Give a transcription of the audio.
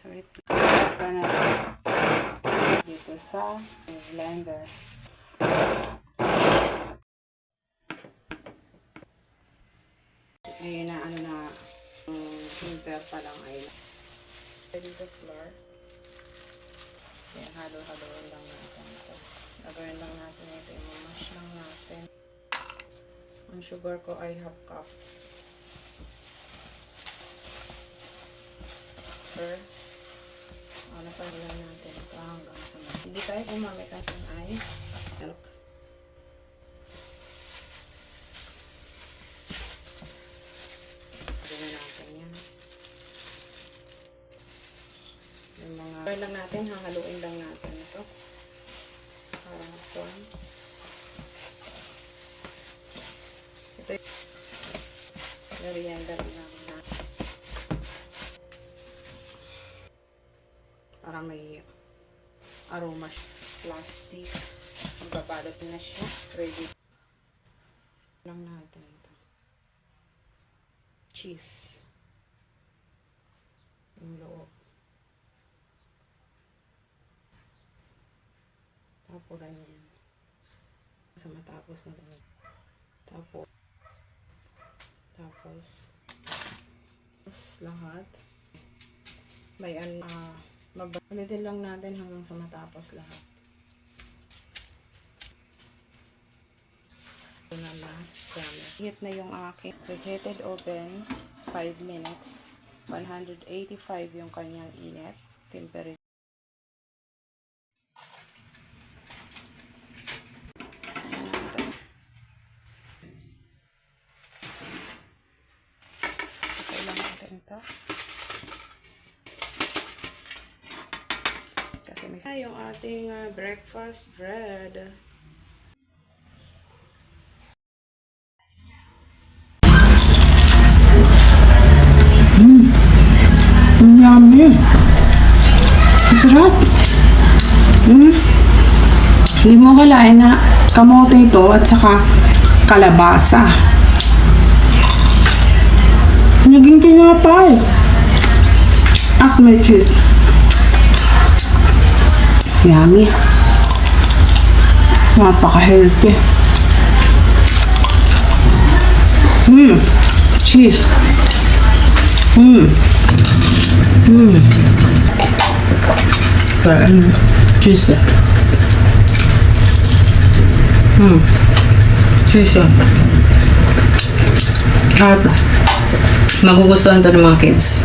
So, ito pa na dito sa blender. Ayun na, ano na, filter pa lang ay dito flour. Ayan, halo-haloin lang natin ito. Gagawin lang natin ito, i-mash lang natin. Ang sugar ko ay 1/2 cup. Ano pa lang natin ito hanggang sa hindi tayo gumamit natin ay milk. Gawin natin yan. Yung mga lang natin, hahaluin lang natin ito. Parang ito. Ito yung merienda lang natin. Para may aroma siya. Plastic. Magbabalot na siya. Ready. Lang natin ito. Cheese. Yung loob. Tapos ganyan. Sa matapos na ganyan. Tapos lahat. May ulitin lang natin hanggang sa matapos lahat. Ito na lahat. Heat na yung aking preheated oven. 5 minutes. 185 yung kanyang init. Temperature. Isa lang natin ito. Kasi may yung ating breakfast bread. Yummy. Masarap. Hindi mo kalain na kamote ito at saka kalabasa. Naging tinapay. At may cheese. Yummy. Napaka-healthy. Cheese. Cheese. Cheese. At magugustuhan to ng mga kids.